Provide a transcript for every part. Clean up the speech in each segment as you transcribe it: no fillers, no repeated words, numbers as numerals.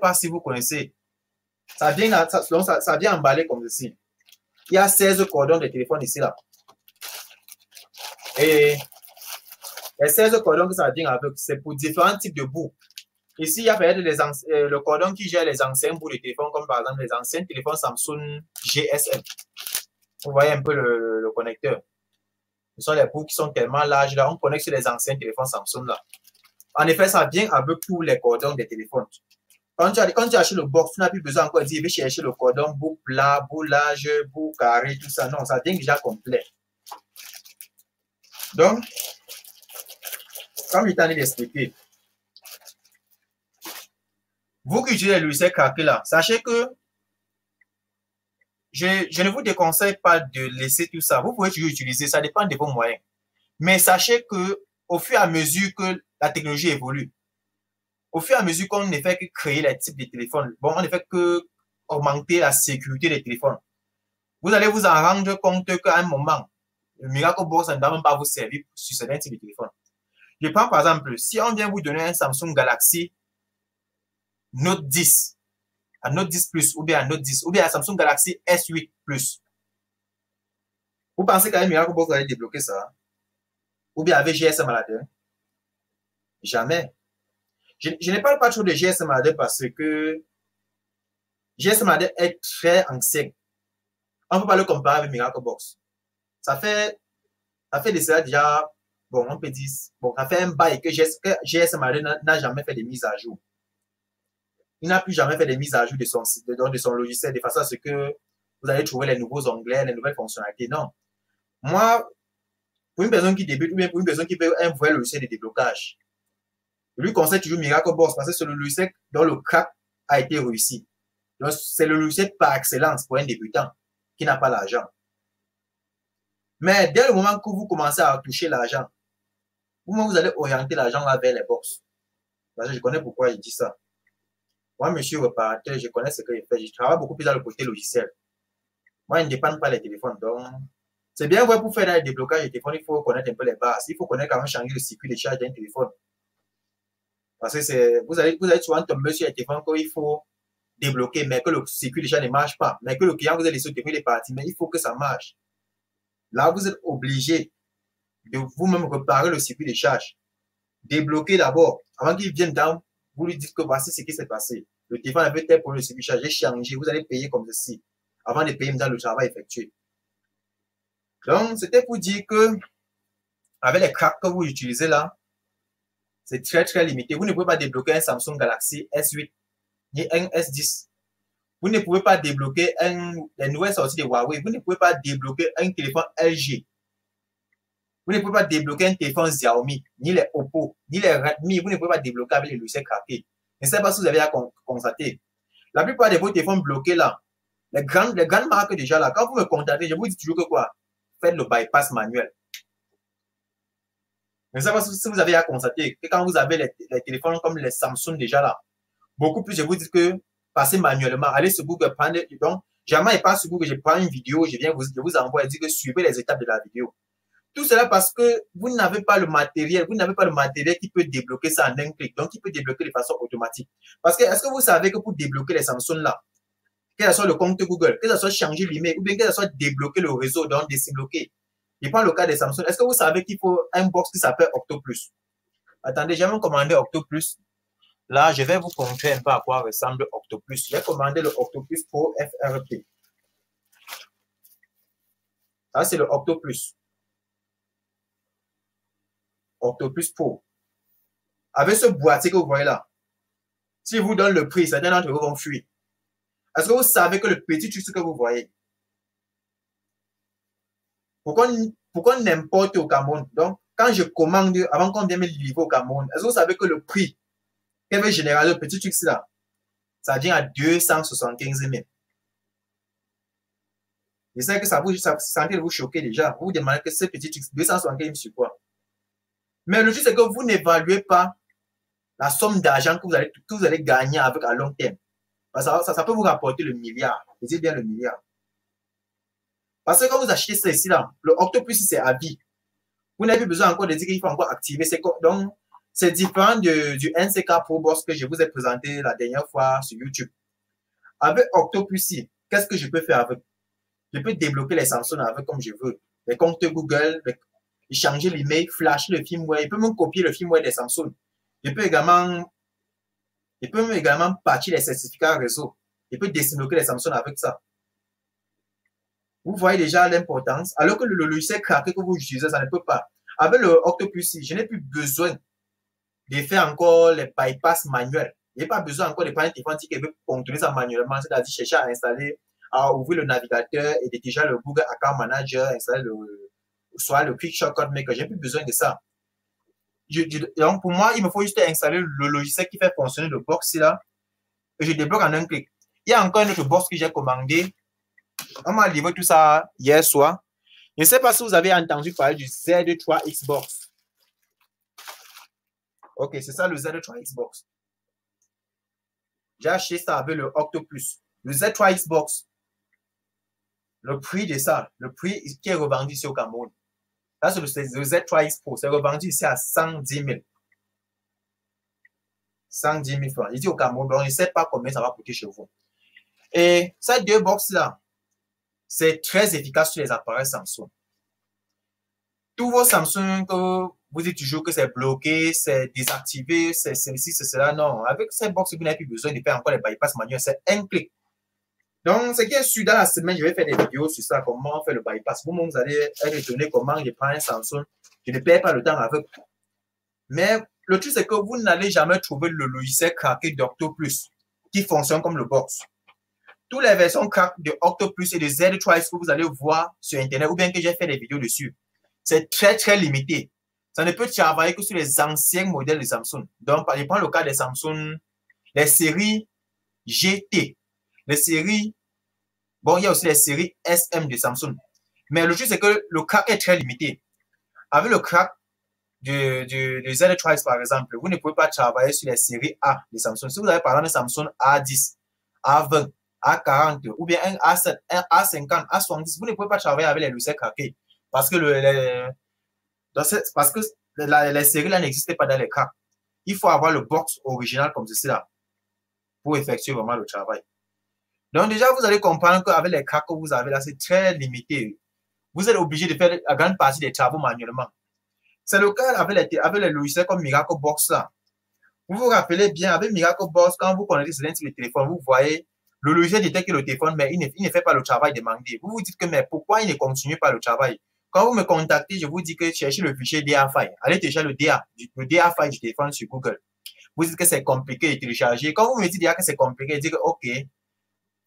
pas si vous connaissez. Ça vient, ça vient emballé comme ceci. Il y a 16 cordons de téléphone ici, là. Et les 16 cordons que ça vient avec, c'est pour différents types de bouts. Ici, il y a peut-être le cordon qui gère les anciens bouts de téléphone, comme par exemple les anciens téléphones Samsung GSM. Vous voyez un peu le connecteur. Ce sont les bouts qui sont tellement larges, là. On connecte sur les anciens téléphones Samsung, là. En effet, ça vient avec tous les cordons des téléphones. Quand tu achètes le box, tu n'as plus besoin encore de dire, je vais chercher le cordon, bout plat, bout large, bout carré, tout ça. Non, ça vient déjà complet. Donc, comme je t'en ai expliqué, vous qui utilisez le logiciel craqué là, sachez que je ne vous déconseille pas de laisser tout ça. Vous pouvez toujours utiliser, ça dépend de vos moyens. Mais sachez que au fur et à mesure que la technologie évolue, au fur et à mesure qu'on ne fait que créer les types de téléphones, bon, on ne fait que augmenter la sécurité des téléphones. Vous allez vous en rendre compte qu'à un moment, le Miracle Box ne doit même pas vous servir sur certains types de téléphones. Je prends par exemple, si on vient vous donner un Samsung Galaxy Note 10, un Note 10 Plus, ou bien un Note 10, ou bien un Samsung Galaxy S8 Plus, vous pensez qu'avec Miracle Box, vous allez débloquer ça? Ou bien avec GSM à la terre? Jamais. Je ne parle pas trop de GSM à la terre parce que GSM à la terre est très ancien. On ne peut pas le comparer avec Miracle Box. Ça fait de cela déjà, bon, on peut dire, bon, ça fait un bail que GSM à la terre n'a jamais fait de mise à jour. Il n'a plus jamais fait de mise à jour de son logiciel de façon à ce que vous allez trouver les nouveaux onglets, les nouvelles fonctionnalités. Non. Moi, pour une personne qui débute ou bien pour une personne qui veut un vrai logiciel de déblocage, je lui conseille toujours Miracle Box parce que c'est le logiciel dont le crack a été réussi. Donc, c'est le logiciel par excellence pour un débutant qui n'a pas l'argent. Mais dès le moment que vous commencez à toucher l'argent, vous allez orienter l'argent vers les box. Parce que je connais pourquoi je dis ça. Moi, monsieur réparateur, je connais ce que je fais. Je travaille beaucoup plus dans le côté logiciel. Moi, je ne dépends pas des téléphones. Donc, c'est bien vrai pour faire des déblocages de téléphone, il faut connaître un peu les bases. Il faut connaître comment changer le circuit de charge d'un téléphone. Parce que vous allez souvent tomber sur un téléphone qu'il faut débloquer, mais que le circuit de charge ne marche pas. Mais que le client vous a laissé le téléphone, il est parti, mais il faut que ça marche. Là, vous êtes obligé de vous-même réparer le circuit de charge. Débloquer d'abord. Avant qu'il vienne dans, vous lui dites que voici ce qui s'est passé. Le téléphone avait tel pour le circuit de charge, j'ai changé, vous allez payer comme ceci. Avant de payer dans le travail effectué. Donc, c'était pour dire que, avec les cracks que vous utilisez là, c'est très, très limité. Vous ne pouvez pas débloquer un Samsung Galaxy S8 ni un S10. Vous ne pouvez pas débloquer les nouvelles sorties de Huawei. Vous ne pouvez pas débloquer un téléphone LG. Vous ne pouvez pas débloquer un téléphone Xiaomi, ni les Oppo, ni les Redmi. Vous ne pouvez pas débloquer avec les logiciels craqués. Je ne sais pas si vous avez à constater. La plupart de vos téléphones bloqués là, les grandes marques déjà là, quand vous me contactez, je vous dis toujours que quoi? Faites le bypass manuel. Je ne sais pas si vous avez à constater que quand vous avez les téléphones comme les Samsung déjà là, beaucoup plus, je vous dis que passez manuellement. Allez sur Google, prenez, donc, jamais pas sur Google, je prends une vidéo, je vous envoie et dire que suivez les étapes de la vidéo. Tout cela parce que vous n'avez pas le matériel, qui peut débloquer ça en un clic, donc qui peut débloquer de façon automatique. Parce que, est-ce que vous savez que pour débloquer les Samsung là, que ce soit le compte Google, que ce soit changer l'email, ou bien que ce soit débloquer le réseau, donc débloquer. Je prends le cas des Samsung. Est-ce que vous savez qu'il faut un box qui s'appelle Octoplus? Attendez, j'ai même commandé Octoplus. Là, je vais vous montrer un peu à quoi ressemble Octoplus. J'ai commandé le Octoplus Pro FRP. Ça, c'est le Octoplus. Octoplus Pro. Avec ce boîtier que vous voyez là, si je vous donne le prix, certains d'entre vous vont fuir. Est-ce que vous savez que le petit truc que vous voyez, pourquoi n'importe au Cameroun? Donc, quand je commande, avant qu'on vienne me livrer au Cameroun, est-ce que vous savez que le prix qu'elle veut générer le petit truc là, ça vient à 275 000. Je sais que ça semble vous choquer déjà. Vous vous demandez que ce petit truc, 275 000 sur quoi? Mais le truc, c'est que vous n'évaluez pas la somme d'argent que vous allez gagner avec à long terme. Ça peut vous rapporter le milliard. Je dis bien le milliard. Parce que quand vous achetez ceci là, le Octoplus, c'est à vie. Vous n'avez plus besoin encore de dire qu'il faut encore activer. Donc, C'est différent du NCK Pro Box que je vous ai présenté la dernière fois sur YouTube. Avec Octopus, qu'est-ce que je peux faire avec? Je peux débloquer les Samsung avec comme je veux. Les comptes Google, changer l'email, flash le firmware. Il peut même copier le firmware des Samsung. Je peux également patcher les certificats réseau. Je peux débloquer les Samsung avec ça. Vous voyez déjà l'importance. Alors que le logiciel craqué que vous utilisez, ça ne peut pas. Avec le Octopus, je n'ai plus besoin de faire encore les bypass manuels. Je n'ai pas besoin encore de prendre un téléphone qui veut contrôler ça manuellement, c'est-à-dire chercher à installer, à ouvrir le navigateur et déjà le Google Account Manager, installer soit le Quick Shortcut Maker. Je n'ai plus besoin de ça. Donc, pour moi, il me faut juste installer le logiciel qui fait fonctionner le box là et je débloque en un clic. Il y a encore un autre box que j'ai commandé. On m'a livré tout ça hier soir. Je ne sais pas si vous avez entendu parler du Z3 Xbox. Ok, c'est ça le Z3 Xbox. J'ai acheté ça avec le Octopus. Le Z3 Xbox, le prix de ça, le prix qui est revendu ici au Cameroun. Là, c'est le Z3 X Pro. C'est revendu ici à 110 000. 110 000 francs. Ici au Cameroun, donc je ne sais pas combien ça va coûter chez vous. Et ces deux box-là, c'est très efficace sur les appareils Samsung. Tous vos Samsung que vous dites toujours que c'est bloqué, c'est désactivé, c'est ceci, c'est cela. Non, avec ces box, vous n'avez plus besoin de faire encore les bypass manuels. C'est un clic. Donc, ce qui est sûr, dans la semaine, je vais faire des vidéos sur ça, comment on fait le bypass. Vous-même, vous allez être étonné comment je prends un Samsung. Je ne perds pas le temps avec. Mais le truc, c'est que vous n'allez jamais trouver le logiciel craqué d'Octopus qui fonctionne comme le box. Toutes les versions crack de Octopus et de Z3 que vous allez voir sur Internet ou bien que j'ai fait des vidéos dessus, c'est très, très limité. Ça ne peut travailler que sur les anciens modèles de Samsung. Donc, je prends le cas des Samsung, les séries GT, les séries, bon, il y a aussi les séries SM de Samsung. Mais le truc, c'est que le crack est très limité. Avec le crack de Z3, par exemple, vous ne pouvez pas travailler sur les séries A de Samsung. Si vous avez par exemple un Samsung A10, A20, A40, ou bien un A7, un A50, A70, vous ne pouvez pas travailler avec les logiciels craqués. Parce que les séries là n'existaient pas dans les cracks. Il faut avoir le box original comme ceci là pour effectuer vraiment le travail. Donc déjà, vous allez comprendre qu'avec les cracks que vous avez là, c'est très limité. Vous êtes obligé de faire la grande partie des travaux manuellement. C'est le cas avec les logiciels comme Miracle Box là. Vous vous rappelez bien, avec Miracle Box, quand vous connectez sur le téléphone, vous voyez, le logiciel détecte le téléphone, mais il ne fait pas le travail demandé. Vous vous dites que, mais pourquoi il ne continue pas le travail? Quand vous me contactez, je vous dis que cherchez le fichier DA file. Allez télécharger le DA file du téléphone sur Google. Vous dites que c'est compliqué de télécharger. Quand vous me dites déjà que c'est compliqué, dites que OK,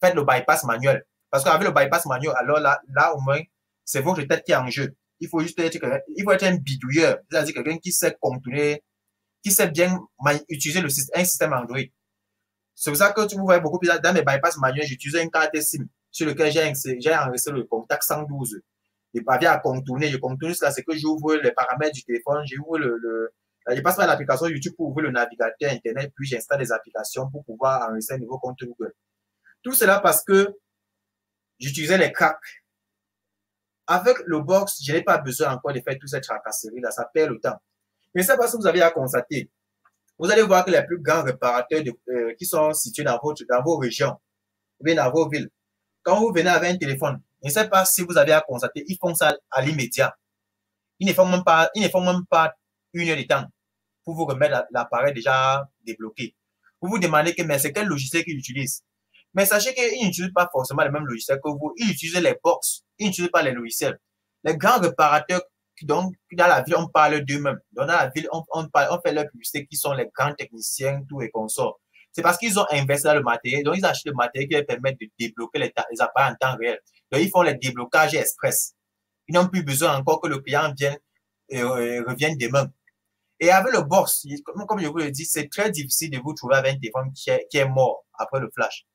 faites le bypass manuel. Parce qu'avec le bypass manuel, alors là au moins, c'est votre tête qui est en jeu. Il faut juste être un bidouilleur. C'est-à-dire quelqu'un qui sait contourner, qui sait bien utiliser un système Android. C'est pour ça que vous voyez beaucoup plus dans mes bypass manuels, j'utilise une carte SIM sur lequel j'ai enregistré le contact 112. Et pas bien à contourner. Je contourne cela, c'est que j'ouvre les paramètres du téléphone, je passe par l'application YouTube pour ouvrir le navigateur Internet, puis j'installe des applications pour pouvoir enregistrer un nouveau compte Google. Tout cela parce que j'utilisais les cracks. Avec le box, je n'ai pas besoin encore de faire toute cette tracasserie-là, ça perd le temps. Mais c'est parce que vous avez à constater. Vous allez voir que les plus grands réparateurs qui sont situés dans vos régions, ou bien dans vos villes, quand vous venez avec un téléphone, je ne sais pas si vous avez à constater, ils font ça à l'immédiat. Ils ne font même pas 1 heure de temps pour vous remettre l'appareil déjà débloqué. Vous vous demandez que, mais c'est quel logiciel qu'ils utilisent? Mais sachez qu'ils n'utilisent pas forcément le même logiciel que vous. Ils utilisent les box. Ils n'utilisent pas les logiciels. Les grands réparateurs, donc, dans la ville, on parle d'eux-mêmes. Dans la ville, on fait leur publicité qui sont les grands techniciens, tout et consorts. C'est parce qu'ils ont investi dans le matériel. Donc, ils achètent le matériel qui leur permet de débloquer les appareils en temps réel. Donc, ils font les déblocages express. Ils n'ont plus besoin encore que le client vienne et revienne demain. Et avec le box, comme je vous le dis, c'est très difficile de vous trouver avec un téléphone qui est mort après le flash.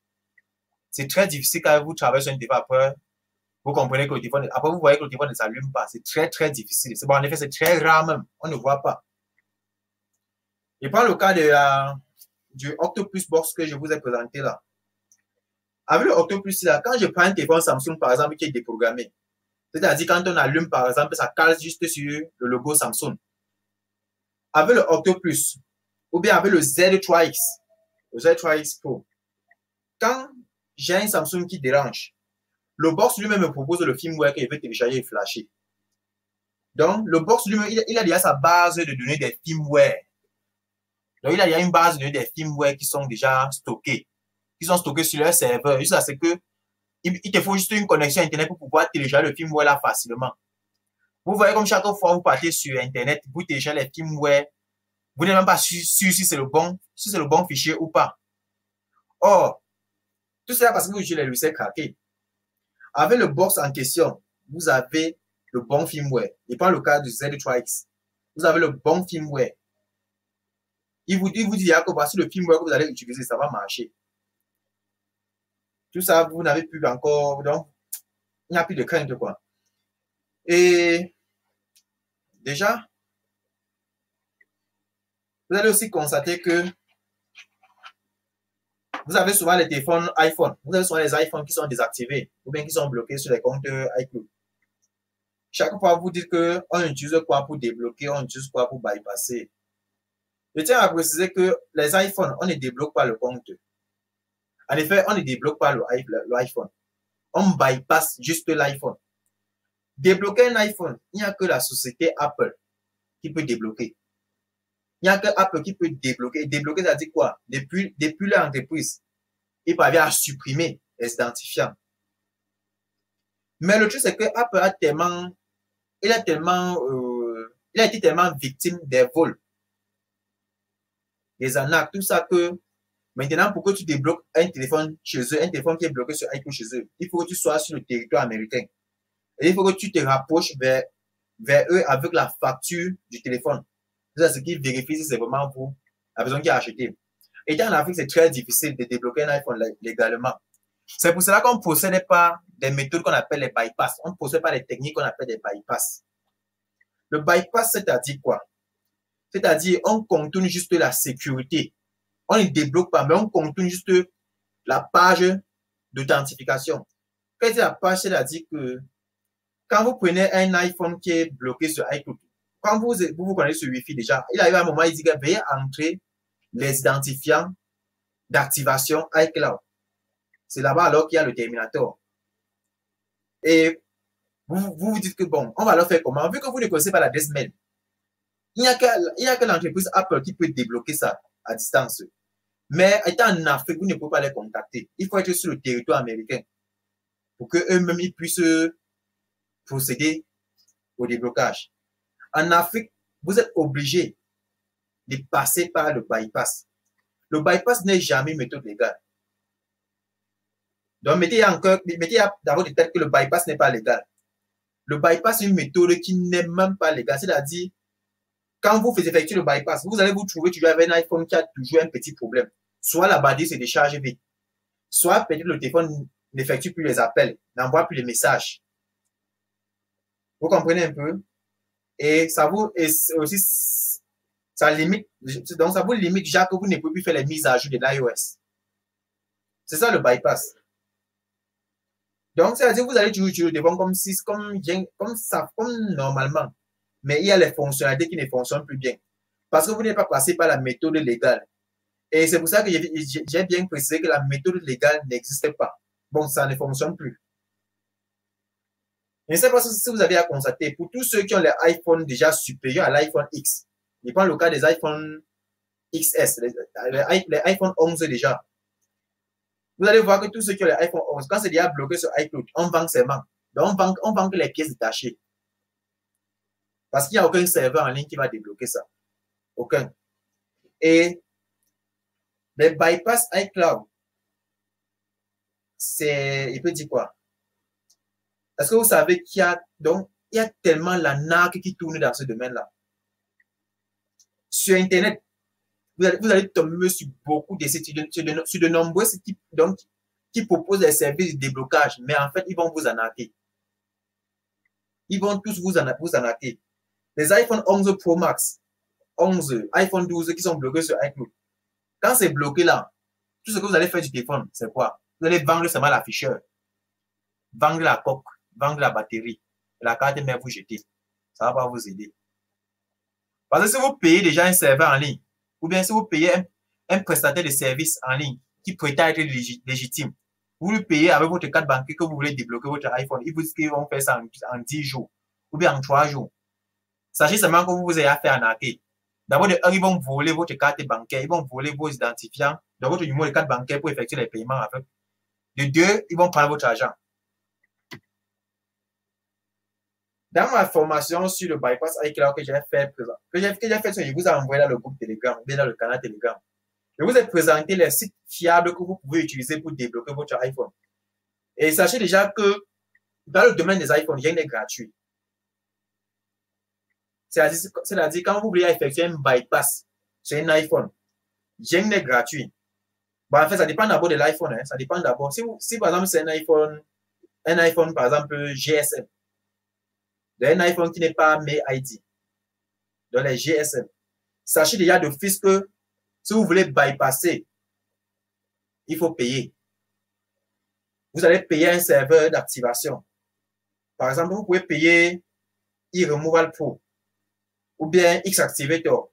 C'est très difficile quand vous travaillez sur un téléphone après, vous comprenez que le téléphone, après vous voyez que le téléphone ne s'allume pas. C'est très, très difficile. C'est bon, en effet, c'est très rare même. On ne voit pas. Et prends le cas du Octopus Box que je vous ai présenté là. Avec le Octopus là, quand je prends un téléphone Samsung par exemple qui est déprogrammé, c'est-à-dire quand on allume par exemple, ça cale juste sur le logo Samsung. avec le Octoplus, ou bien avec le Z3X, le Z3X Pro, quand j'ai un Samsung qui dérange, le box lui-même me propose le firmware que je vais télécharger et flasher. Donc, le box lui-même, il a déjà sa base de données des firmware. Donc, il a déjà une base de données des firmware qui sont déjà stockés. Qui sont stockés sur leur serveur. Juste là, c'est que il te faut juste une connexion Internet pour pouvoir télécharger le firmware là facilement. Vous voyez comme chaque fois vous partez sur Internet, vous téléchargez les firmware, vous n'êtes même pas sûr si c'est le bon fichier ou pas. Or, tout cela parce que vous utilisez les logiciels craqués. Avec le box en question, vous avez le bon firmware. Et pas le cas du Z3X. Vous avez le bon firmware. Il vous dit que voici le firmware que vous allez utiliser, ça va marcher. Tout ça, vous n'avez plus encore, donc, il n'y a plus de crainte, quoi. Et déjà, vous allez aussi constater que vous avez souvent les téléphones iPhone. Vous avez souvent les iPhones qui sont désactivés ou bien qui sont bloqués sur les comptes iCloud. Chaque fois, vous dites qu'on utilise quoi pour débloquer, on utilise quoi pour bypasser. Je tiens à préciser que les iPhones, on ne débloque pas le compte. En effet, on ne débloque pas l'iPhone. On bypasse juste l'iPhone. Débloquer un iPhone, il n'y a que la société Apple qui peut débloquer. Il n'y a que Apple qui peut débloquer. Débloquer, ça dit quoi? Depuis l'entreprise, il parvient à supprimer les identifiants. Mais le truc, c'est que Apple a été tellement victime des vols, des arnaques, tout ça que maintenant, pour que tu débloques un téléphone chez eux, un téléphone qui est bloqué sur iCloud chez eux, il faut que tu sois sur le territoire américain. Et il faut que tu te rapproches vers eux avec la facture du téléphone. C'est ce qui vérifie si c'est vraiment vous, la personne qui a acheté. Et en Afrique, c'est très difficile de débloquer un iPhone légalement. C'est pour cela qu'on ne possède pas des méthodes qu'on appelle les bypass. On ne possède pas des techniques qu'on appelle des bypass. Le bypass, c'est-à-dire quoi? C'est-à-dire, on contourne juste la sécurité. On ne débloque pas, mais on contourne juste la page d'authentification. Qu'est-ce que la page, c'est-à-dire que quand vous prenez un iPhone qui est bloqué sur iCloud, quand vous connaissez ce Wi-Fi déjà, il arrive un moment, il dit que veuillez entrer les identifiants d'activation iCloud. C'est là-bas alors qu'il y a le terminator. Et vous dites que bon, on va leur faire comment? Vu que vous ne connaissez pas l'adresse mail, il n'y a que l'entreprise Apple qui peut débloquer ça à distance. Mais étant en Afrique, vous ne pouvez pas les contacter. Il faut être sur le territoire américain pour qu'eux-mêmes puissent procéder au déblocage. En Afrique, vous êtes obligé de passer par le bypass. Le bypass n'est jamais une méthode légale. Donc, mettez d'abord de tête que le bypass n'est pas légal. Le bypass est une méthode qui n'est même pas légale. C'est-à-dire, quand vous faites effectuer le bypass, vous allez vous trouver toujours avec un iPhone qui a toujours un petit problème. Soit la batterie se décharge vite, soit peut-être le téléphone n'effectue plus les appels, n'envoie plus les messages. Vous comprenez un peu? Et ça vous limite déjà que vous ne pouvez plus faire les mises à jour de l'iOS. C'est ça le bypass. Donc, c'est-à-dire que vous allez toujours utiliser le téléphone comme normalement. Mais il y a les fonctionnalités qui ne fonctionnent plus bien. Parce que vous n'êtes pas passé par la méthode légale. Et c'est pour ça que j'ai bien précisé que la méthode légale n'existe pas. Bon, ça ne fonctionne plus. Je ne sais pas si vous avez à constater, pour tous ceux qui ont les iPhones déjà supérieurs à l'iPhone X, je prends le cas des iPhone XS, les iPhone 11 déjà. Vous allez voir que tous ceux qui ont les iPhone 11, quand c'est déjà bloqué sur iCloud, on vend seulement. Donc, on vend que les pièces détachées. Parce qu'il n'y a aucun serveur en ligne qui va débloquer ça. Aucun. Et les bypass iCloud, il peut dire quoi? Est-ce que vous savez qu'il y a tellement l'arnaque qui tourne dans ce domaine-là? Sur Internet, vous allez tomber sur beaucoup de sites, sur de nombreux sites qui proposent des services de déblocage, mais en fait, ils vont vous arnaquer. Ils vont tous vous arnaquer. Les iPhone 11 Pro Max, 11, iPhone 12 qui sont bloqués sur iCloud. Quand c'est bloqué là, tout ce que vous allez faire du téléphone, c'est quoi? Vous allez vendre seulement l'afficheur, vendre la coque, vendre la batterie, la carte mère vous jeter. Ça ne va pas vous aider. Parce que si vous payez déjà un serveur en ligne, ou bien si vous payez un prestataire de service en ligne qui prétend être légitime, vous lui payez avec votre carte bancaire que vous voulez débloquer votre iPhone, ils vous disent qu'ils vont faire ça en 10 jours, ou bien en 3 jours. Sachez seulement que vous vous avez affaire à arnaquer. D'abord, ils vont voler votre carte bancaire, ils vont voler vos identifiants de votre numéro de carte bancaire pour effectuer les paiements avec. De deux, ils vont prendre votre argent. Dans ma formation sur le bypass iCloud que j'ai fait, je vous ai envoyé dans le groupe Telegram, bien dans le canal Telegram. Je vous ai présenté les sites fiables que vous pouvez utiliser pour débloquer votre iPhone. Et sachez déjà que dans le domaine des iPhones, il y a une gratuit. C'est-à-dire, quand vous voulez effectuer un bypass sur un iPhone, il y a une gratuit. Bon, en fait, ça dépend d'abord de l'iPhone. Hein. Ça dépend d'abord. Si par exemple, c'est un iPhone, par exemple, GSM, un iPhone qui n'est pas May ID, dans les GSM, sachez déjà d'office que si vous voulez bypasser, il faut payer. Vous allez payer un serveur d'activation. Par exemple, vous pouvez payer eRemoval Pro, ou bien Xactivator,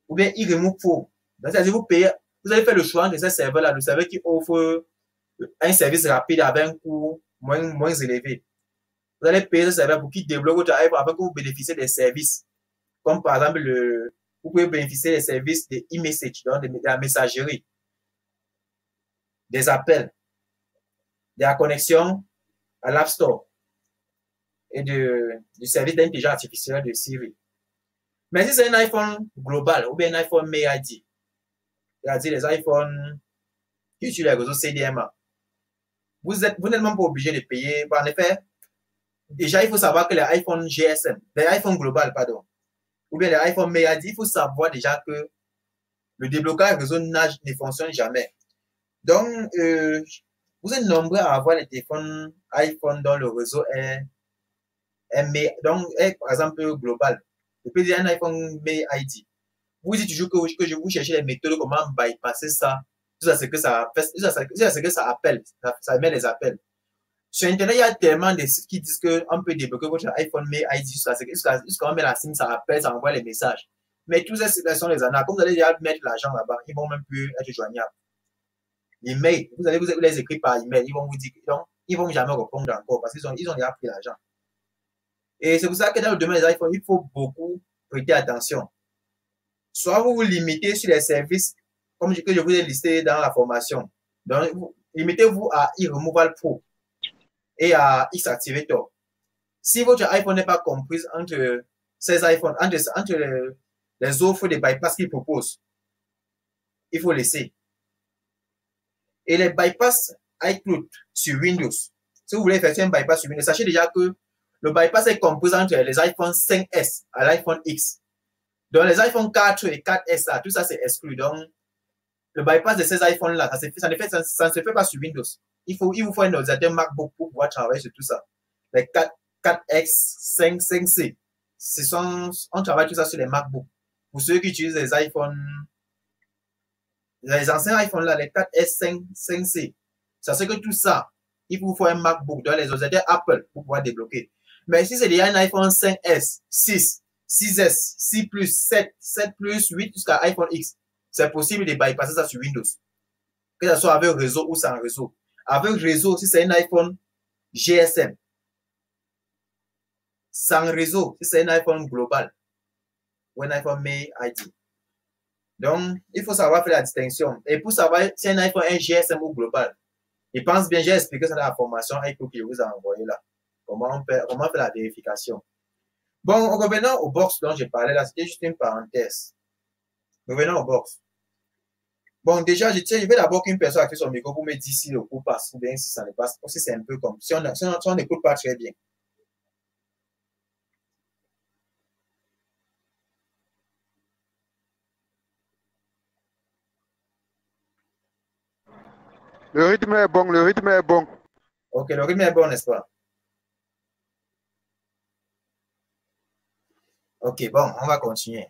ou bien eRemove Pro. C'est-à-dire, vous allez faire le choix de ces serveurs-là, le serveur qui offre un service rapide avec un coût moins élevé. Vous allez payer ce serveur pour qu'il débloque votre iPhone afin que vous bénéficiez des services. Comme par exemple, vous pouvez bénéficier des services de e-message, donc de la messagerie, des appels, de la connexion à l'App Store et du service d'intelligence artificielle de Siri. Mais si c'est un iPhone global ou bien un iPhone May ID, c'est-à-dire les iPhones qui utilisent les réseaux CDMA, vous n'êtes même pas obligé de payer. En effet, déjà, il faut savoir que les iPhones GSM, les iPhones global, pardon, ou bien les iPhones May ID, il faut savoir déjà que le déblocage réseau ne fonctionne jamais. Donc, vous êtes nombreux à avoir les téléphones iPhone dont le réseau est par exemple global. Je peux dire un iPhone May ID. Vous dites toujours que je vous cherchez les méthodes, comment bypasser ça. Tout ça, c'est que ça fait, tout ça, c'est que ça appelle, ça met les appels. Sur Internet, il y a tellement de sites qui disent qu'on peut débloquer votre iPhone May ID jusqu'à on met la SIM, ça appelle, ça envoie les messages. Mais tous ces sites sont les arnaques. Comme vous allez déjà mettre l'argent là-bas, ils vont même plus être joignables. Email, vous allez les écrire par email, ils vont vous dire, donc, ils vont jamais répondre encore parce qu'ils ont déjà pris l'argent. Et c'est pour ça que dans le domaine des iPhones, il faut beaucoup prêter attention. Soit vous vous limitez sur les services, comme que je vous ai listé dans la formation. Donc, limitez-vous à eRemoval Pro et à Xactivator. Si votre iPhone n'est pas comprise entre ces iPhones, entre les offres de bypass qu'ils proposent, il faut laisser. Et les bypass iCloud sur Windows, si vous voulez faire un bypass sur Windows, sachez déjà que le bypass est compris entre les iPhone 5S à l'iPhone X. Donc, les iPhone 4 et 4S, là, tout ça, c'est exclu. Donc, le bypass de ces iPhones-là, ça ne se fait pas sur Windows. Il vous faut un ordinateur MacBook pour pouvoir travailler sur tout ça. Les 4X, 5C, on travaille tout ça sur les MacBooks. Pour ceux qui utilisent les iPhones, les anciens iPhones là, les 4S, 5C, ça c'est que tout ça, il vous faut un MacBook, dans les ordinateurs Apple pour pouvoir débloquer. Mais si c'est déjà un iPhone 5S, 6, 6S, 6 Plus, 7, 7 Plus, 8 jusqu'à iPhone X, c'est possible de bypasser ça sur Windows. Que ce soit avec réseau ou sans réseau. Avec réseau, si c'est un iPhone GSM. Sans réseau, si c'est un iPhone global ou un iPhone May ID. Donc, il faut savoir faire la distinction. Et pour savoir si un iPhone est GSM ou global, je pense bien, j'ai expliqué ça dans la formation iCloud que je vous ai envoyé là. Comment on fait la vérification. Bon, revenons au box dont j'ai parlé là, c'était juste une parenthèse. Revenons au box. Bon, déjà, je vais d'abord qu'une personne active son micro pour me dire si le cours passe ou bien si ça ne passe pas. Si c'est un peu comme si on n'écoute pas très bien. Le rythme est bon, le rythme est bon. Ok, le rythme est bon, n'est-ce pas? Ok, bon, on va continuer.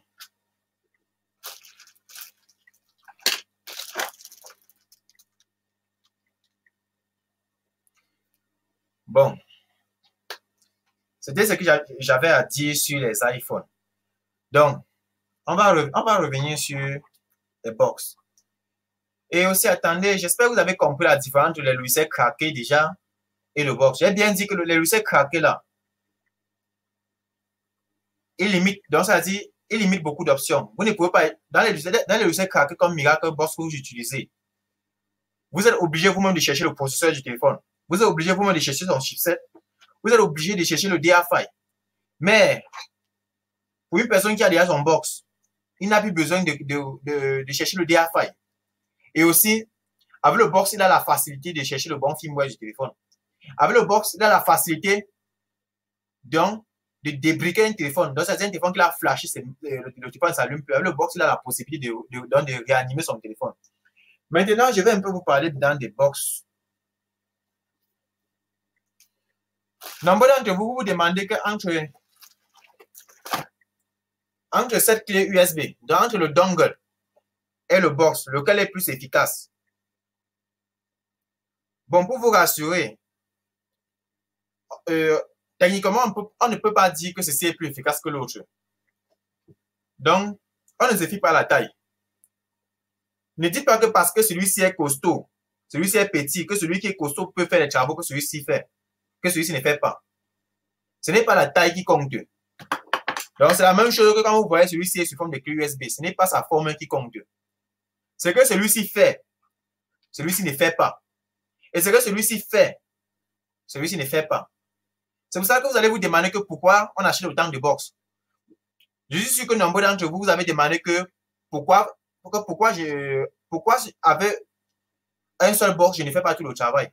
Bon. C'était ce que j'avais à dire sur les iPhones. Donc, on va revenir sur les box. Et aussi, attendez, j'espère que vous avez compris la différence entre les logiciels craqués déjà et le box. J'ai bien dit que les logiciels craqués là, ils limitent, donc ça veut dire, ils limitent beaucoup d'options. Vous ne pouvez pas, dans les logiciels craqués comme Miracle Box que vous utilisez, vous êtes obligé vous-même de chercher le processeur du téléphone. Vous êtes obligé vous-même de chercher son chipset. Vous êtes obligé de chercher le DA5. Mais, pour une personne qui a déjà son box, il n'a plus besoin de chercher le DA5. Et aussi, avec le box, il a la facilité de chercher le bon firmware du téléphone. Avec le box, il a la facilité donc, de débriquer un téléphone. Donc, c'est un téléphone qui a flashé, le téléphone s'allume plus. Avec le box, il a la possibilité de réanimer son téléphone. Maintenant, je vais un peu vous parler dans des box. Nombre d'entre vous, vous demandez qu'entre cette clé USB, donc entre le dongle et le box, lequel est plus efficace? Bon, pour vous rassurer, techniquement, on ne peut pas dire que ceci est plus efficace que l'autre. Donc, on ne se fie pas à la taille. Ne dites pas que parce que celui-ci est costaud, celui-ci est petit, que celui qui est costaud peut faire les travaux que celui-ci fait, que celui-ci ne fait pas. Ce n'est pas la taille qui compte. Donc, c'est la même chose que quand vous voyez celui-ci est sous forme de clé USB. Ce n'est pas sa forme qui compte. Ce que celui-ci fait, celui-ci ne fait pas. Et ce que celui-ci fait, celui-ci ne fait pas. C'est pour ça que vous allez vous demander que pourquoi on achète autant de box. Je suis sûr que nombre d'entre vous, vous avez demandé que pourquoi avec un seul box, je ne fais pas tout le travail.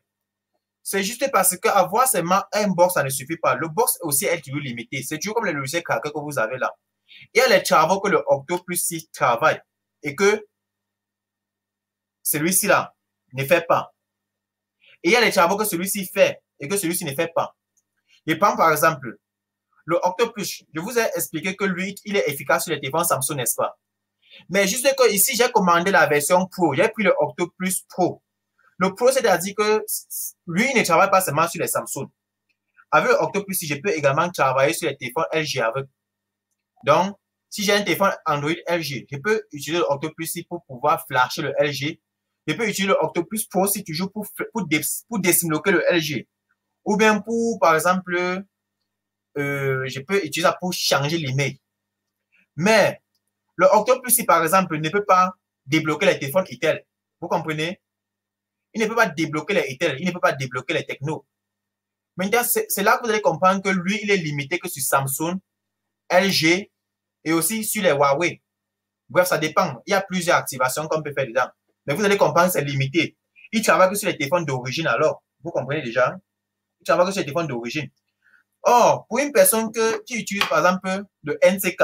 C'est juste parce qu'avoir seulement un box, ça ne suffit pas. Le box aussi est toujours limité. C'est toujours comme le logiciel craqué que vous avez là. Il y a les travaux que le Octopus 6 travaille et que celui-ci là ne fait pas. Et il y a les travaux que celui-ci fait et que celui-ci ne fait pas. Je prends par exemple le Octopus. Je vous ai expliqué que lui, il est efficace sur les téléphones Samsung, n'est-ce pas? Mais juste que ici, j'ai commandé la version Pro. J'ai pris le Octopus Pro. Le Pro, c'est-à-dire que lui, il ne travaille pas seulement sur les Samsung. Avec le Octopus, je peux également travailler sur les téléphones LG avec. Donc, si j'ai un téléphone Android LG, je peux utiliser le Octopus pour pouvoir flasher le LG. Je peux utiliser le Octopus Pro si toujours pour décimloquer le LG. Ou bien pour, par exemple, je peux utiliser ça pour changer l'email. Mais, le Octopus, si par exemple, ne peut pas débloquer les téléphones Itel. Vous comprenez? Il ne peut pas débloquer les Itel, il ne peut pas débloquer les technos. Maintenant, c'est là que vous allez comprendre que lui, il est limité que sur Samsung, LG et aussi sur les Huawei. Bref, ça dépend. Il y a plusieurs activations qu'on peut faire dedans. Mais vous allez comprendre que c'est limité. Il travaille que sur les téléphones d'origine alors. Vous comprenez déjà? Il travaille que sur les téléphones d'origine. Or, pour une personne qui utilise par exemple le NCK,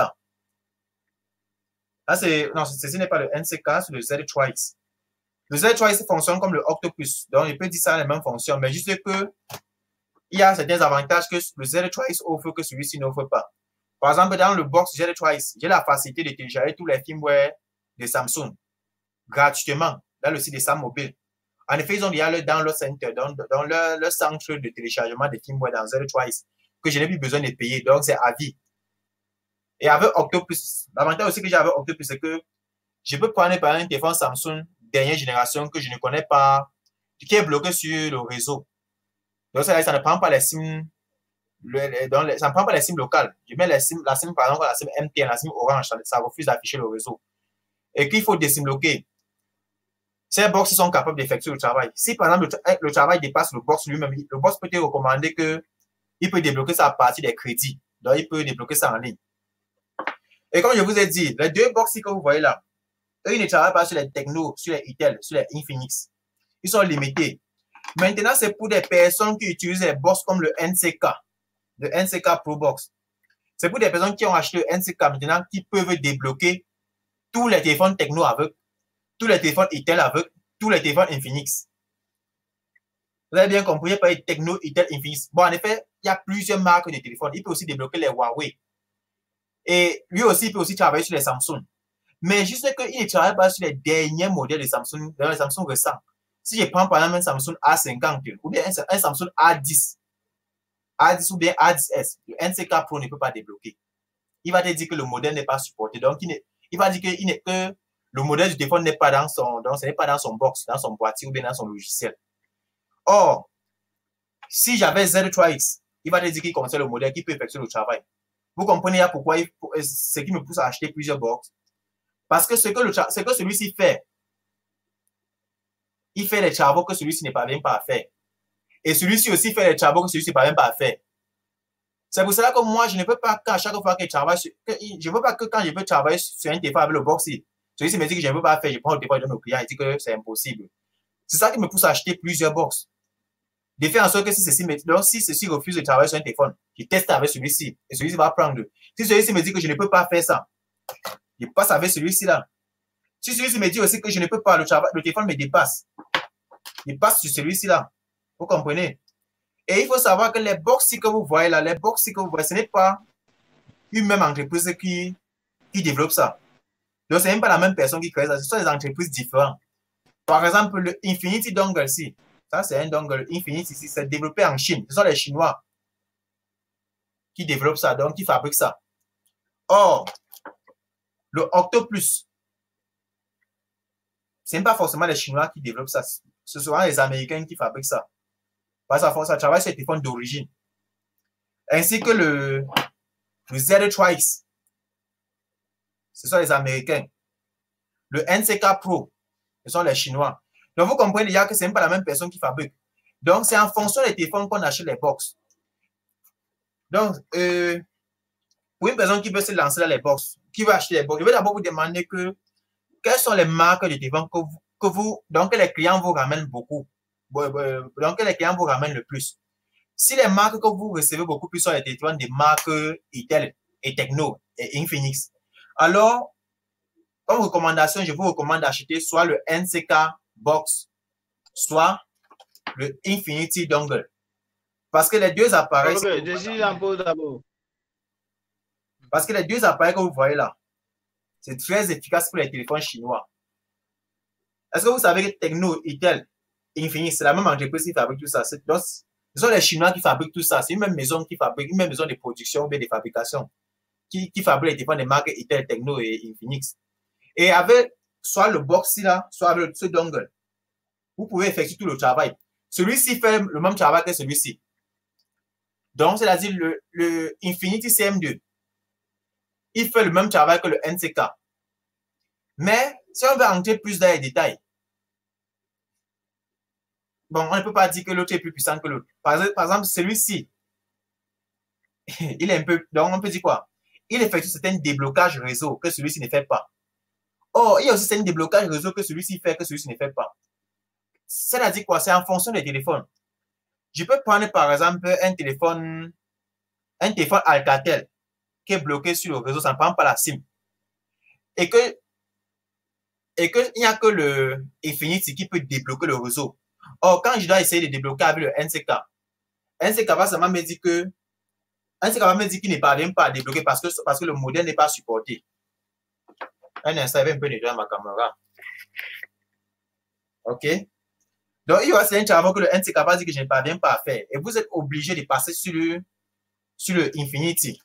là non, ce n'est pas le NCK, c'est le Z-Twice. Le Z-Twice fonctionne comme le Octopus. Donc, il peut dire ça les mêmes fonctions, mais juste que il y a certains avantages que le Z-Twice offre que celui-ci n'offre pas. Par exemple, dans le box Z-Twice, j'ai la facilité de télécharger tous les firmware de Samsung gratuitement dans le site de Sam Mobile. En effet, ils ont déjà le download center, dans le centre de téléchargement des firmware dans Z-Twice que je n'ai plus besoin de payer. Donc, c'est à vie. Et avec Octopus, l'avantage aussi que j'ai avec Octopus, c'est que je peux prendre par exemple un téléphone Samsung dernière génération que je ne connais pas, qui est bloqué sur le réseau. Donc, ça ne prend pas les SIM, ça ne prend pas les SIM locales. Je mets la SIM par exemple, la SIM MTN, la SIM Orange, ça refuse d'afficher le réseau. Et qu'il faut désimloquer. Ces box sont capables d'effectuer le travail. Si par exemple le travail dépasse le box lui-même, le box peut te recommander qu'il peut débloquer ça à partir des crédits. Donc, il peut débloquer ça en ligne. Et comme je vous ai dit, les deux box que vous voyez là, eux, ils ne travaillent pas sur les Techno, sur les Itel, sur les Infinix. Ils sont limités. Maintenant, c'est pour des personnes qui utilisent les box comme le NCK Pro Box. C'est pour des personnes qui ont acheté le NCK maintenant, qui peuvent débloquer tous les téléphones Techno avec, tous les téléphones Itel avec, tous les téléphones Infinix. Vous avez bien compris, il n'y a pas de Techno, Itel, Infinix. Bon, en effet, il y a plusieurs marques de téléphones. Il peut aussi débloquer les Huawei. Et lui aussi, il peut aussi travailler sur les Samsung. Mais juste qu'il ne travaille pas sur les derniers modèles de Samsung, dans les Samsung récents. Si je prends par exemple un Samsung A50 ou bien un Samsung A10, A10 ou bien A10S, le NCK Pro ne peut pas débloquer. Il va te dire que le modèle n'est pas supporté. Donc, il va dire que le modèle du téléphone n'est pas dans son box, dans son boîtier ou bien dans son logiciel. Or, si j'avais Z3X, il va te dire qu'il contient le modèle qui peut effectuer le travail. Vous comprenez là pourquoi ce qui me pousse à acheter plusieurs box? Parce que ce que celui-ci fait, il fait les travaux que celui-ci n'est pas même pas à faire. Et celui-ci aussi fait les travaux que celui-ci n'est pas même pas à faire. C'est pour cela que moi, je ne peux pas qu'à chaque fois que je travaille, je ne veux pas que quand je veux travailler sur un téléphone avec le box, celui-ci me dit que je ne peux pas faire, je prends le téléphone et je donne au client et dit que c'est impossible. C'est ça qui me pousse à acheter plusieurs box. De faire en sorte que si ceci refuse de travailler sur un téléphone, je teste avec celui-ci et celui-ci va prendre. Si celui-ci me dit que je ne peux pas faire ça, je passe avec celui-ci là. Si celui-ci me dit aussi que je ne peux pas, le téléphone me dépasse, je passe sur celui-ci là. Vous comprenez? Et il faut savoir que les box que vous voyez là, ce n'est pas une même entreprise qui développe ça. Donc, ce n'est même pas la même personne qui crée ça. Ce sont des entreprises différentes. Par exemple, le Infinity Dongle ici. Ça, c'est un dongle Infinity ici. C'est développé en Chine. Ce sont les Chinois qui développent ça, donc qui fabriquent ça. Or, le Octoplus, ce n'est pas forcément les Chinois qui développent ça. Ce sont les Américains qui fabriquent ça. Parce que ça travaille sur les téléphones d'origine. Ainsi que le Z3X. Ce sont les Américains. Le NCK Pro, ce sont les Chinois. Donc, vous comprenez déjà que ce n'est pas la même personne qui fabrique. Donc, c'est en fonction des téléphones qu'on achète les box. Donc, pour une personne qui veut se lancer dans les box, qui veut acheter les box, je vais d'abord vous demander quelles sont les marques de téléphones donc que les clients vous ramènent beaucoup. Donc, que les clients vous ramènent le plus. Si les marques que vous recevez beaucoup plus sont les téléphones des marques Itel et Tecno et Infinix, alors, comme recommandation, je vous recommande d'acheter soit le NCK Box, soit le Infinity Dongle. Parce que les deux appareils... Parce que les deux appareils que vous voyez là, c'est très efficace pour les téléphones chinois. Est-ce que vous savez que Tecno, Itel, Infinix, c'est la même entreprise qui fabrique tout ça? Donc, ce sont les Chinois qui fabriquent tout ça. C'est une même maison qui fabrique, une même maison de production ou bien de fabrication qui fabrique les téléphones des marques Itel, Tecno et Infinix. Et avec soit le box là, soit avec ce dongle, vous pouvez effectuer tout le travail. Celui-ci fait le même travail que celui-ci. Donc, c'est-à-dire le Infinity CM2, il fait le même travail que le NCK. Mais si on veut entrer plus dans les détails, bon, on ne peut pas dire que l'autre est plus puissant que l'autre. Par exemple, celui-ci, il est un peu... Donc, on peut dire quoi? Il effectue certains déblocages réseau que celui-ci ne fait pas. Or, il y a aussi certains déblocages réseau que celui-ci fait, que celui-ci ne fait pas. C'est-à-dire quoi? C'est en fonction des téléphones. Je peux prendre, par exemple, un téléphone Alcatel qui est bloqué sur le réseau, ça ne prend pas la SIM. Et qu'il n'y a que le Infinity qui peut débloquer le réseau. Or, quand je dois essayer de débloquer avec le NCK va seulement me dire que NCK va me dire qu'il ne parvient pas à débloquer parce que le modèle n'est pas supporté. Un instant, il va un peu nettoyer ma caméra. OK? Donc, il y aura certains travaux que le NCK va dire que je ne parviens pas à faire. Et vous êtes obligé de passer sur le Infinity.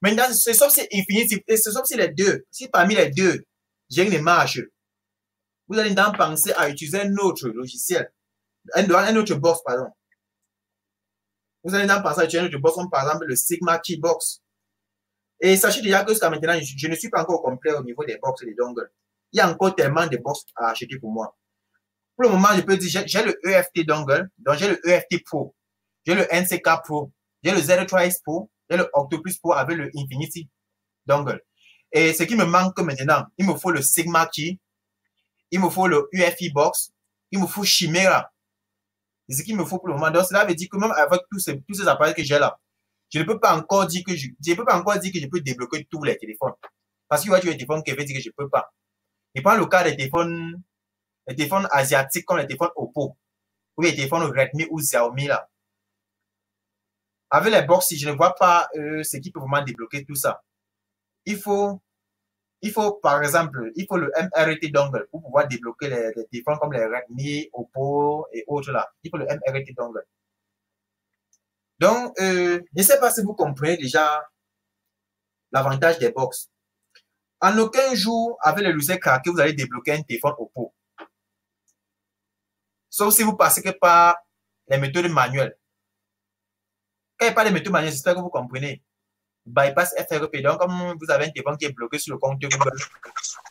Maintenant, c'est sauf si Infinity, c'est sauf si les deux, si parmi les deux, j'ai une marge, vous allez donc penser à utiliser un autre logiciel, un autre box, pardon. Vous allez donc penser à utiliser un autre box, comme par exemple le Sigma Keybox. Et sachez déjà que jusqu'à maintenant, je ne suis pas encore complet au niveau des box et des dongles. Il y a encore tellement de box à acheter pour moi. Pour le moment, je peux dire, j'ai le EFT dongle, donc j'ai le EFT Pro, j'ai le NCK Pro, j'ai le Z3X Pro, j'ai le Octoplus Pro avec le Infinity dongle. Et ce qui me manque maintenant, il me faut le Sigma Key, il me faut le UFI Box, il me faut Chimera. C'est ce qu'il me faut pour le moment. Donc, cela veut dire que même avec tous ces appareils que j'ai là, je ne peux pas encore dire que je peux débloquer tous les téléphones. Parce qu'il y a des téléphones qui veulent dire que je ne peux pas. Et prends le cas des téléphones asiatiques comme les téléphones Oppo, ou les téléphones Redmi ou Xiaomi là. Avec les box, je ne vois pas ce qui peut vraiment débloquer tout ça. Il faut, par exemple, il faut le MRT dongle pour pouvoir débloquer les téléphones comme les Redmi, Oppo et autres là. Il faut le MRT dongle. Donc, je ne sais pas si vous comprenez déjà l'avantage des box. En aucun jour, avec le logiciel craqué, vous allez débloquer un téléphone Oppo. Sauf si vous passez que par les méthodes manuelles. Quand il n'y a pas de méthodes manuelles, j'espère que vous comprenez. Bypass FRP. Donc, comme vous avez un téléphone qui est bloqué sur le compte Google,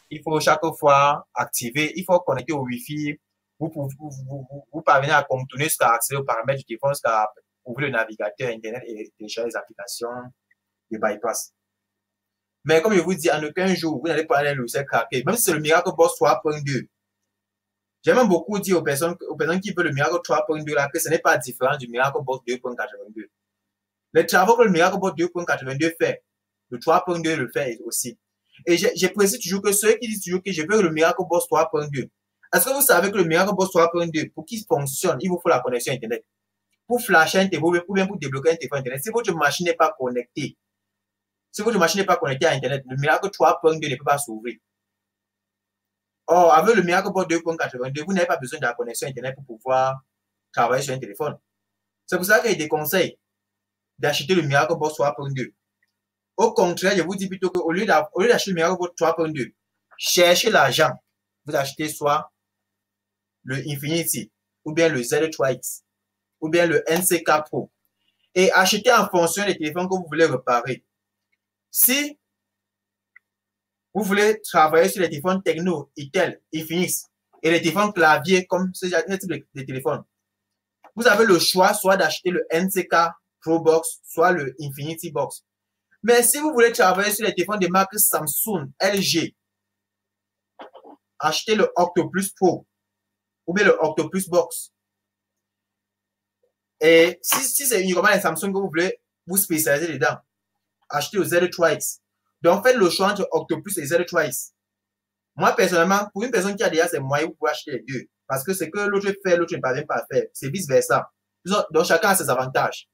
il faut chaque fois activer, il faut connecter au Wi-Fi. Vous parvenez à contourner jusqu'à accéder aux paramètres du téléphone, jusqu'à ouvrir le navigateur Internet et télécharger les applications de bypass. Mais comme je vous dis, en aucun jour, vous n'allez pas aller le logiciel craqué. Même si c'est le Miracle Box 3.2. J'aime beaucoup dire aux personnes qui veulent le Miracle 3.2 là que ce n'est pas différent du Miracle Box 2.82. Les travaux que le Miracle Box 2.82 fait, le 3.2 le fait aussi. Et j'ai précisé toujours que ceux qui disent toujours que je veux le Miracle Box 3.2, est-ce que vous savez que le Miracle Box 3.2, pour qu'il fonctionne, il vous faut la connexion Internet. Pour flasher un téléphone ou bien pour débloquer un téléphone Internet, si votre machine n'est pas connectée, à Internet, le Miracle 3.2 ne peut pas s'ouvrir. Or, avec le Miracle Box 2.82, vous n'avez pas besoin de la connexion Internet pour pouvoir travailler sur un téléphone. C'est pour ça qu'il y a des conseils d'acheter le Miracle Box 3.2. Au contraire, je vous dis plutôt qu'au lieu d'acheter le Miracle Box 3.2, cherchez l'argent. Vous achetez soit le Infinity, ou bien le Z3X, ou bien le NCK Pro. Et achetez en fonction des téléphones que vous voulez réparer. Si vous voulez travailler sur les téléphones Techno, Itel, Infinix et les téléphones clavier comme ce type de téléphone, vous avez le choix soit d'acheter le NCK Pro Box, soit le Infinity Box. Mais si vous voulez travailler sur les téléphones de marque Samsung, LG, achetez le Octopus Pro ou bien le Octopus Box. Et si c'est uniquement les Samsung que vous voulez vous spécialiser dedans, achetez le Z3X. Donc, faites le choix entre Octopus et Z3X. Moi, personnellement, pour une personne qui a déjà ses moyens, vous pouvez acheter les deux. Parce que c'est que l'autre fait, l'autre ne parvient pas à faire. C'est vice-versa. Donc, chacun a ses avantages.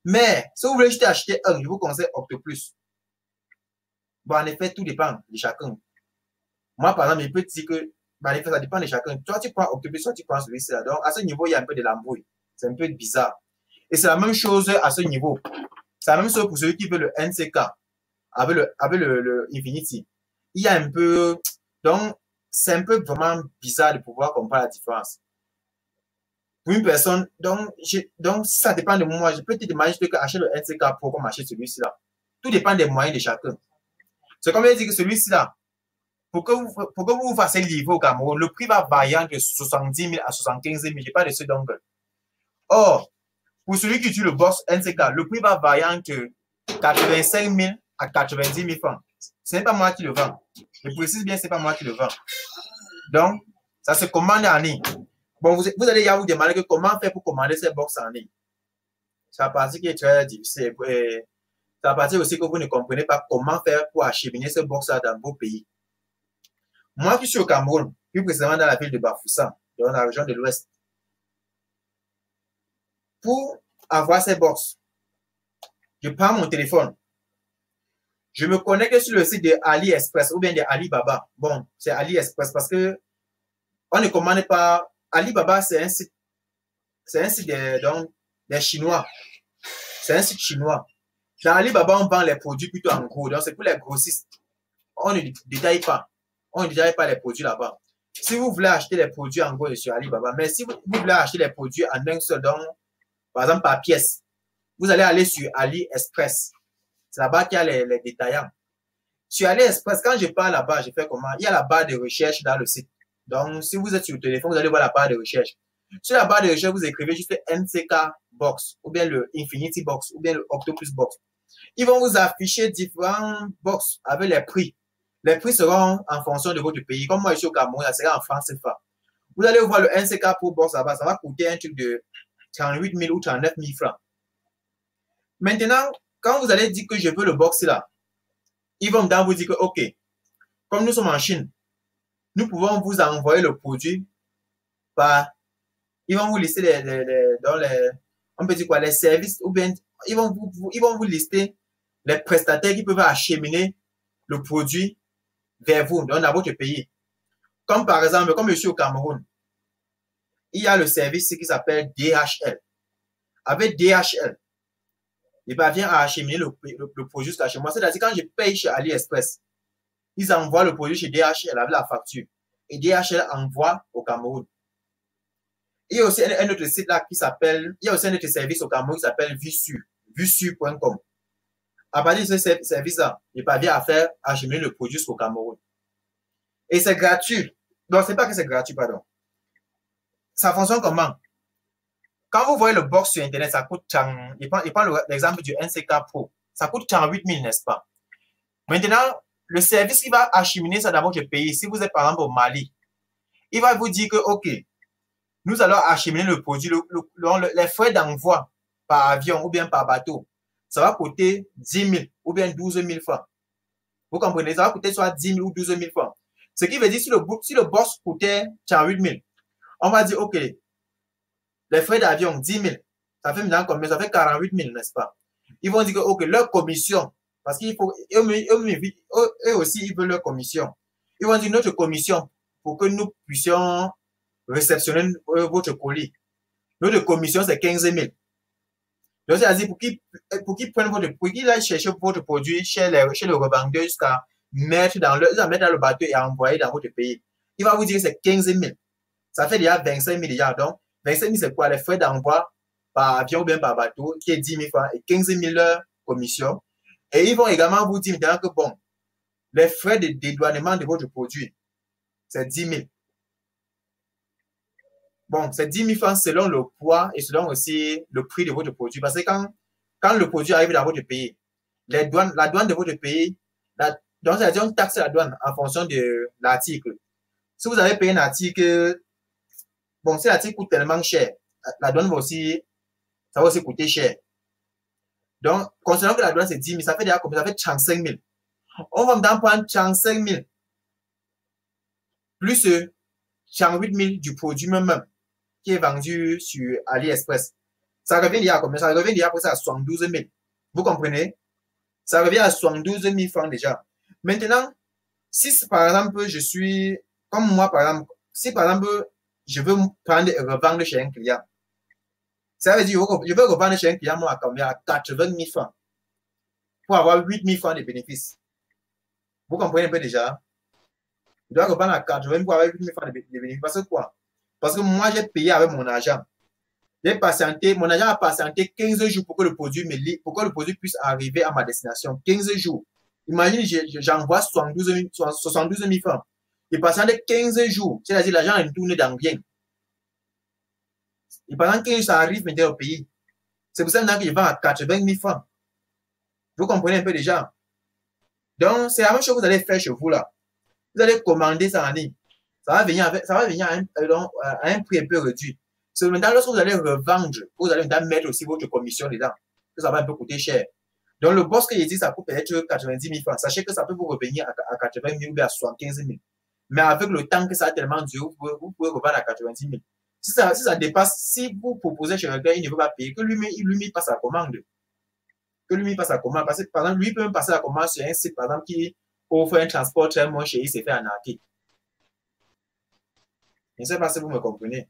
Mais, si vous voulez juste acheter un, je vous conseille Octopus. Bon, en effet, tout dépend de chacun. Moi, par exemple, je peux te dire que, en effet, ça dépend de chacun. Toi, tu prends Octopus, soit tu prends celui-ci-là. Donc, à ce niveau, il y a un peu de l'embrouille. C'est un peu bizarre. Et c'est la même chose à ce niveau. C'est la même chose pour celui qui veut le NCK. Avec le Infinity. Il y a un peu, donc, c'est un peu vraiment bizarre de pouvoir comparer la différence. Pour une personne, donc, ça dépend de moi. Je peux te demander que acheter le NCK Pro comme acheter celui-ci-là. Tout dépend des moyens de chacun. C'est comme je dis que celui-ci-là, pour que vous vous fassiez livrer au Cameroun, le prix va varier entre 70 000 à 75 000. Je n'ai pas de ce dongle. Or, pour celui qui utilise le box NCK, le prix va varier entre 85 000 à 90 000 francs. Ce n'est pas moi qui le vends. Je précise bien, ce n'est pas moi qui le vends. Donc, ça se commande en ligne. Bon, vous allez vous demander que comment faire pour commander ces box en ligne. C'est la partie qui est très difficile. C'est la partie aussi que vous ne comprenez pas comment faire pour acheminer ces box-là dans vos pays. Moi, je suis au Cameroun, plus précisément dans la ville de Bafoussam, dans la région de l'Ouest. Pour avoir ces box, je prends mon téléphone. Je me connecte sur le site de AliExpress ou bien de Alibaba. Bon, c'est AliExpress parce que on ne commande pas. Alibaba, c'est un site des Chinois. C'est un site chinois. Dans Alibaba, on vend les produits plutôt en gros. Donc, c'est pour les grossistes. On ne détaille pas. On ne détaille pas les produits là-bas. Si vous voulez acheter les produits en gros sur Alibaba, mais si vous voulez acheter les produits en un seul, donc, par exemple par pièce, vous allez aller sur AliExpress. C'est là-bas qu'il y a les détaillants. Sur AliExpress, quand je pars là-bas, je fais comment? Il y a la barre de recherche dans le site. Donc, si vous êtes sur le téléphone, vous allez voir la barre de recherche. Sur la barre de recherche, vous écrivez juste NCK Box, ou bien le Infinity Box, ou bien le Octopus Box. Ils vont vous afficher différents box avec les prix. Les prix seront en fonction de votre pays. Comme moi, je suis au Cameroun, ça sera en France CFA. Vous allez voir le NCK Pro Box là-bas, ça va coûter un truc de 38 000 ou 39 000 francs. Maintenant, quand vous allez dire que je veux le box là, ils vont vous dire que, OK, comme nous sommes en Chine, nous pouvons vous envoyer le produit par, ils vont vous lister on peut dire quoi, les services, ou bien, ils vont vous lister les prestataires qui peuvent acheminer le produit vers vous, dans votre pays. Comme par exemple, comme je suis au Cameroun, il y a le service qui s'appelle DHL. Avec DHL, il parvient à acheminer le produit jusqu'à chez moi. C'est-à-dire, quand je paye chez AliExpress, ils envoient le produit chez DHL avec la facture. Et DHL envoie au Cameroun. Il y a aussi un autre site là qui s'appelle, il y a aussi un autre service au Cameroun qui s'appelle Vusu.com. À partir de ce service-là, il parvient à faire acheminer le produit jusqu'au Cameroun. Et c'est gratuit. Non, c'est pas que c'est gratuit, pardon. Ça fonctionne comment? Quand vous voyez le box sur Internet, ça coûte, il prend l'exemple du NCK Pro. Ça coûte 48 000, n'est-ce pas? Maintenant, le service qui va acheminer ça dans votre pays, si vous êtes par exemple au Mali, il va vous dire que, OK, nous allons acheminer le produit, les frais d'envoi par avion ou bien par bateau, ça va coûter 10 000 ou bien 12 000 francs. Vous comprenez? Ça va coûter soit 10 000 ou 12 000 francs. Ce qui veut dire, si le box coûtait 48 000, on va dire, OK, les frais d'avion, 10 000, ça fait maintenant combien? Ça fait 48 000, n'est-ce pas? Ils vont dire que, OK, leur commission, parce qu'il faut, eux aussi, ils veulent leur commission. Ils vont dire notre commission pour que nous puissions réceptionner votre colis. Notre commission, c'est 15 000. Donc, c'est-à-dire, pour qu'ils prennent pour qu'ils aillent chercher votre produit chez le revendeur jusqu'à mettre dans le bateau et envoyer dans votre pays. Il va vous dire que c'est 15 000. Ça fait déjà 25 000 déjà. Donc, 25 000, c'est quoi? Les frais d'envoi par avion ou bien par bateau, qui est 10 000 francs et 15 000 commission. Et ils vont également vous dire maintenant que, bon, les frais de dédouanement de votre produit, c'est 10 000. Bon, c'est 10 000 francs selon le poids et selon aussi le prix de votre produit. Parce que quand le produit arrive dans votre pays, la douane de votre pays, donc c'est-à-dire on taxe la douane en fonction de l'article. Si vous avez payé un article, bon, si l'article coûte tellement cher, la douane ça va aussi coûter cher. Donc, considérons que la douane c'est 10 000, ça fait déjà combien? Ça fait 35 000. On va maintenant prendre 35 000 plus 48 000 du produit même qui est vendu sur AliExpress. Ça revient déjà à combien? Ça revient déjà à 72 000. Vous comprenez? Ça revient à 72 000 francs déjà. Maintenant, si par exemple, je suis, comme moi par exemple, si par exemple, je veux prendre et revendre chez un client, ça veut dire, je veux revendre chez un client, moi, à combien? À 80 000 francs. Pour avoir 8 000 francs de bénéfices. Vous comprenez un peu déjà? Je dois revendre à 80 000 pour avoir 8 000 francs de bénéfices. Parce que quoi? Parce que moi, j'ai payé avec mon argent. Mon agent a patienté 15 jours pour que le produit puisse arriver à ma destination. 15 jours. Imagine, j'envoie 72 000 francs. Et pendant 15 jours, c'est-à-dire l'argent est tourné dans rien. Et pendant 15 jours, ça arrive maintenant au pays. C'est pour ça que je vends à 80 000 francs. Vous comprenez un peu déjà? Donc, c'est la même chose que vous allez faire chez vous là. Vous allez commander ça en ligne. Ça va venir à un prix un peu réduit. C'est maintenant lorsque vous allez revendre, vous allez mettre aussi votre commission dedans. Ça va un peu coûter cher. Donc, le boss que j'ai dit, ça coûte peut-être 90 000 francs. Sachez que ça peut vous revenir à 80 000 ou à 75 000. Mais avec le temps que ça a tellement duré, vous pouvez revendre à 90 000. Si ça dépasse, si vous proposez chez un gars, il ne veut pas payer, que lui passe la commande. Parce que, par exemple, lui peut même passer la commande sur un site, par exemple, qui offre un transport très moins cher, il s'est fait arnaquer. Je ne sais pas si vous me comprenez.